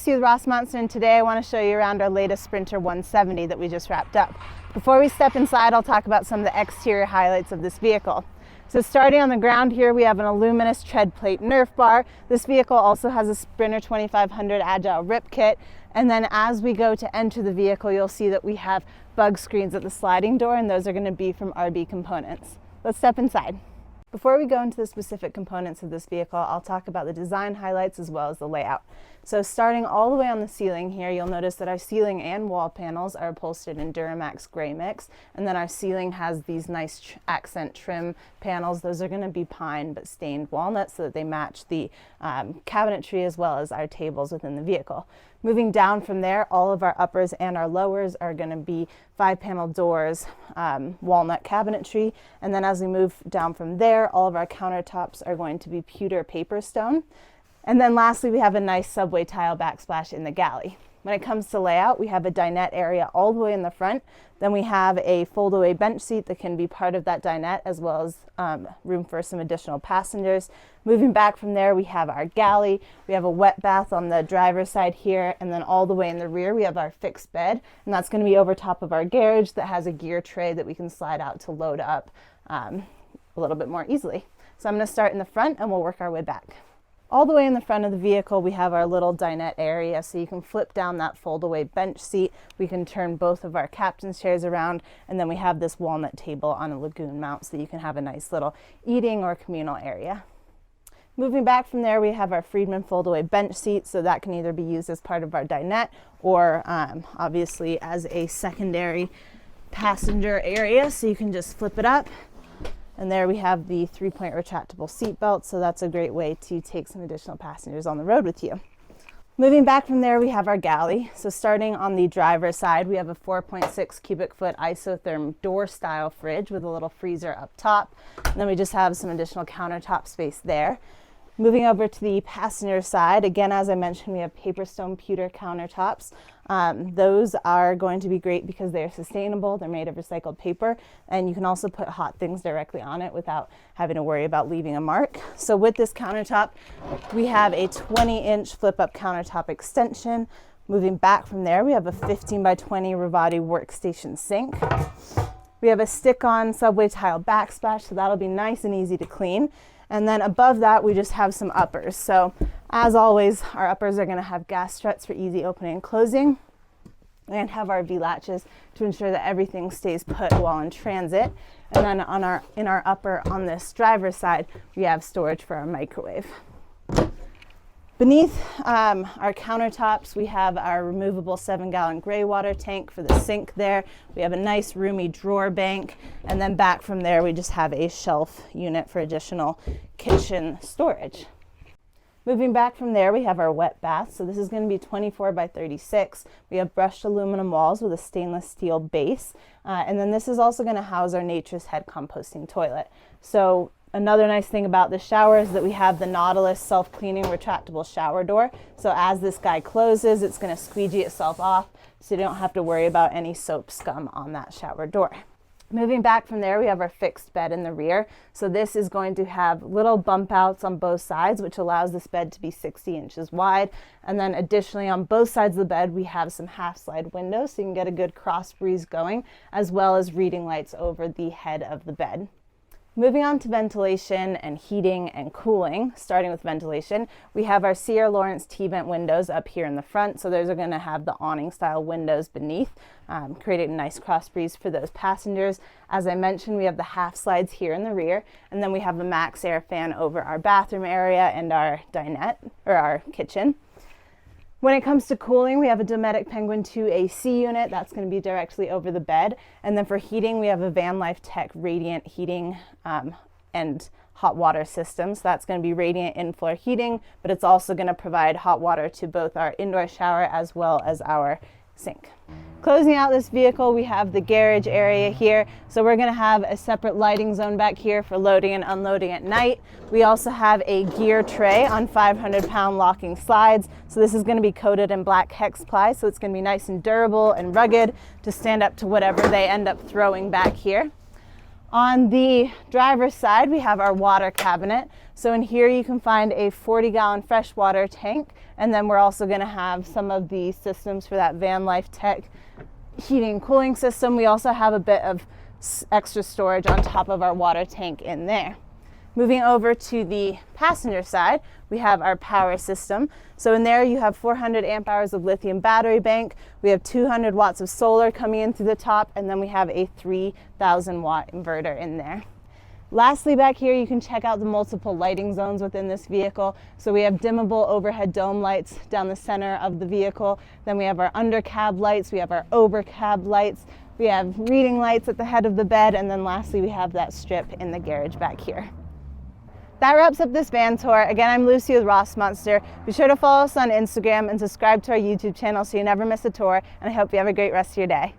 Tracy with Rossmönster, and today I want to show you around our latest Sprinter 170 that we just wrapped up. Before we step inside, I'll talk about some of the exterior highlights of this vehicle. So starting on the ground here, we have an aluminous tread plate Nerf bar. This vehicle also has a Sprinter 2500 Agile rip kit. And then as we go to enter the vehicle, you'll see that we have bug screens at the sliding door, and those are going to be from RB Components. Let's step inside. Before we go into the specific components of this vehicle, I'll talk about the design highlights as well as the layout. So starting all the way on the ceiling here, you'll notice that our ceiling and wall panels are upholstered in Duramax gray mix, and then our ceiling has these nice accent trim panels. Those are going to be pine but stained walnut so that they match the cabinetry as well as our tables within the vehicle. Moving down from there, all of our uppers and our lowers are going to be 5-panel doors, walnut cabinetry, and then as we move down from there, all of our countertops are going to be Pewter Paperstone. And then lastly, we have a nice subway tile backsplash in the galley. When it comes to layout, we have a dinette area all the way in the front. Then we have a foldaway bench seat that can be part of that dinette, as well as room for some additional passengers. Moving back from there, we have our galley. We have a wet bath on the driver's side here, and then all the way in the rear, we have our fixed bed, and that's going to be over top of our garage that has a gear tray that we can slide out to load up a little bit more easily. So I'm going to start in the front, and we'll work our way back. All the way in the front of the vehicle, we have our little dinette area, so you can flip down that foldaway bench seat. We can turn both of our captain's chairs around, and then we have this walnut table on a lagoon mount so that you can have a nice little eating or communal area. Moving back from there, we have our freedman foldaway bench seat, so that can either be used as part of our dinette or obviously as a secondary passenger area, so you can just flip it up. And there we have the 3-point retractable seat belt, so that's a great way to take some additional passengers on the road with you. Moving back from there, we have our galley. So starting on the driver's side, we have a 4.6 cubic foot Isotherm door style fridge with a little freezer up top. And then we just have some additional countertop space there. Moving over to the passenger side, again, as I mentioned, we have Paperstone pewter countertops. Those are going to be great because they are sustainable. They're made of recycled paper, and you can also put hot things directly on it without having to worry about leaving a mark. So with this countertop, we have a 20-inch flip-up countertop extension. Moving back from there, we have a 15 by 20 Ruvati workstation sink. We have a stick-on subway tile backsplash, so that'll be nice and easy to clean. And then above that, we just have some uppers. So as always, our uppers are going to have gas struts for easy opening and closing, and have our V-latches to ensure that everything stays put while in transit. And then in our upper on this driver's side, we have storage for our microwave. Beneath our countertops, we have our removable 7-gallon gray water tank for the sink there. We have a nice roomy drawer bank, and then back from there we just have a shelf unit for additional kitchen storage. Moving back from there, we have our wet bath. So this is going to be 24 by 36. We have brushed aluminum walls with a stainless steel base, and then this is also going to house our Nature's Head composting toilet. So another nice thing about the shower is that we have the Nautilus self-cleaning retractable shower door. So as this guy closes, it's going to squeegee itself off, so you don't have to worry about any soap scum on that shower door. Moving back from there, we have our fixed bed in the rear. So this is going to have little bump outs on both sides, which allows this bed to be 60 inches wide. And then additionally, on both sides of the bed, we have some half slide windows, so you can get a good cross breeze going, as well as reading lights over the head of the bed. Moving on to ventilation and heating and cooling, starting with ventilation, we have our Sierra Lawrence T-vent windows up here in the front. So those are going to have the awning style windows beneath, creating a nice cross breeze for those passengers. As I mentioned, we have the half slides here in the rear, and then we have the Max Air fan over our bathroom area and our dinette, or our kitchen. When it comes to cooling, we have a Dometic Penguin II AC unit that's going to be directly over the bed. And then for heating, we have a VanLife Tech Radiant heating and hot water system. So that's going to be radiant in-floor heating, but it's also going to provide hot water to both our indoor shower as well as our sink. Closing out this vehicle, we have the garage area here. So we're going to have a separate lighting zone back here for loading and unloading at night. We also have a gear tray on 500-pound locking slides. So this is going to be coated in black hex ply, so it's going to be nice and durable and rugged to stand up to whatever they end up throwing back here. On the driver's side, we have our water cabinet. So in here you can find a 40-gallon freshwater tank, and then we're also going to have some of the systems for that VanLife Tech heating and cooling system. We also have a bit of extra storage on top of our water tank in there. Moving over to the passenger side, we have our power system. So in there you have 400 amp hours of lithium battery bank. We have 200 watts of solar coming in through the top, and then we have a 3,000 watt inverter in there. Lastly, back here you can check out the multiple lighting zones within this vehicle. So we have dimmable overhead dome lights down the center of the vehicle. Then we have our under cab lights, we have our over cab lights, we have reading lights at the head of the bed, and then lastly we have that strip in the garage back here. That wraps up this van tour. Again, I'm Lucy with Rossmönster. Be sure to follow us on Instagram and subscribe to our YouTube channel so you never miss a tour, and I hope you have a great rest of your day.